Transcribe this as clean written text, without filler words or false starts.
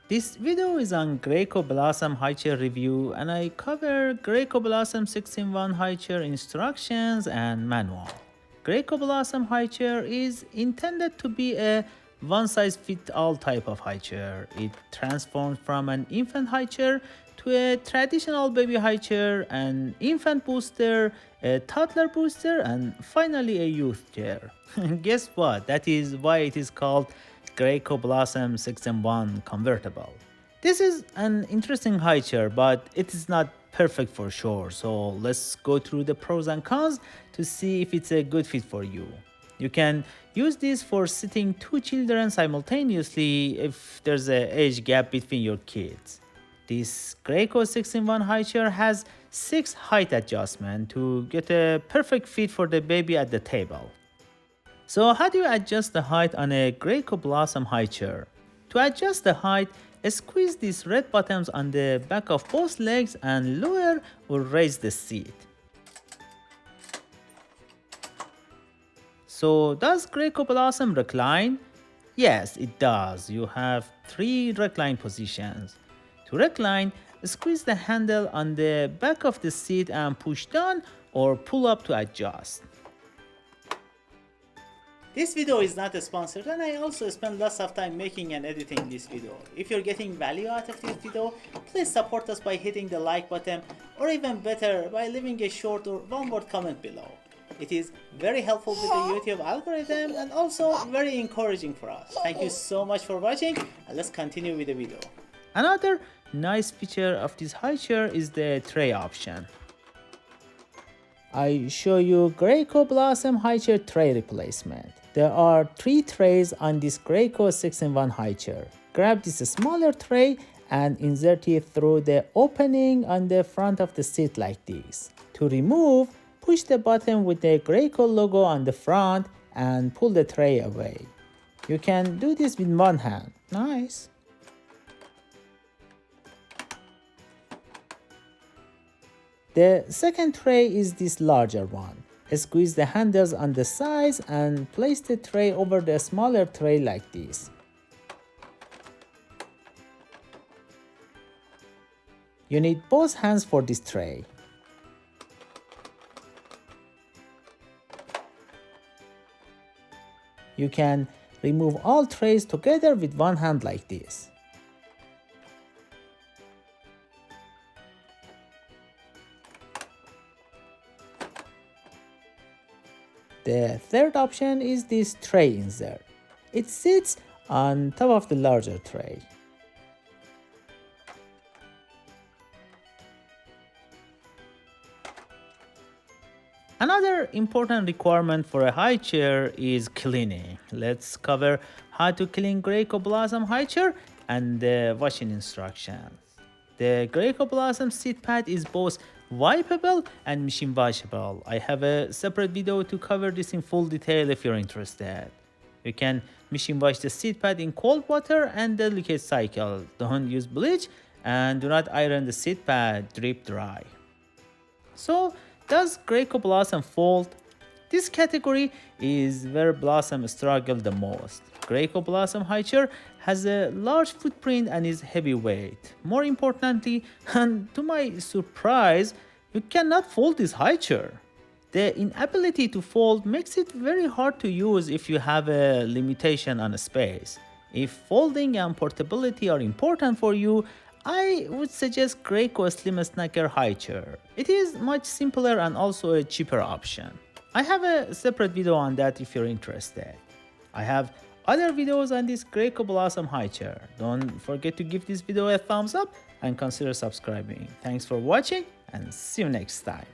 This video is on Graco Blossom Highchair review, and I cover Graco Blossom 6-in-1 Highchair instructions and manual. Graco Blossom Highchair is intended to be a one-size-fits-all type of highchair. It transforms from an infant highchair to a traditional baby highchair, an infant booster, a toddler booster, and finally a youth chair. Guess what? That is why it is called Graco Blossom 6-in-1 convertible. This is an interesting highchair, but it is not perfect for sure. So let's go through the pros and cons to see if it's a good fit for you. You can use this for sitting two children simultaneously if there's an age gap between your kids. This Graco 6-in-1 highchair has 6 height adjustments to get a perfect fit for the baby at the table. So how do you adjust the height on a Graco Blossom highchair? To adjust the height, squeeze these red buttons on the back of both legs and lower or raise the seat. So does Graco Blossom recline? Yes, it does. You have 3 recline positions. To recline, squeeze the handle on the back of the seat and push down or pull up to adjust. This video is not sponsored, and I also spend lots of time making and editing this video. If you're getting value out of this video, please support us by hitting the like button, or even better, by leaving a short or one-word comment below. It is very helpful with the YouTube algorithm and also very encouraging for us. Thank you so much for watching, and let's continue with the video. Another nice feature of this highchair is the tray option. I show you Graco Blossom highchair tray replacement. There are 3 trays on this Graco 6-in-1 highchair. Grab this smaller tray and insert it through the opening on the front of the seat like this. To remove, push the button with the Graco logo on the front and pull the tray away. You can do this with one hand. Nice. The second tray is this larger one. Squeeze the handles on the sides and place the tray over the smaller tray like this. You need both hands for this tray. You can remove all trays together with one hand like this. The third option is this tray insert. It sits on top of the larger tray. Another important requirement for a highchair is cleaning. Let's cover how to clean Graco Blossom highchair and the washing instructions. The Graco Blossom seat pad is both wipeable and machine-washable. I have a separate video to cover this in full detail if you're interested. You can machine wash the seat pad in cold water and delicate cycle. Don't use bleach and do not iron the seat pad, drip dry. So, does Graco Blossom fold? This category is where Blossom struggled the most. Graco Blossom highchair has a large footprint and is heavyweight. More importantly, and to my surprise, you cannot fold this highchair. The inability to fold makes it very hard to use if you have a limitation on space. If folding and portability are important for you, I would suggest Graco Slim Snacker highchair. It is much simpler and also a cheaper option. I have a separate video on that if you're interested. I have other videos on this Graco Blossom highchair. Don't forget to give this video a thumbs up and consider subscribing. Thanks for watching and see you next time.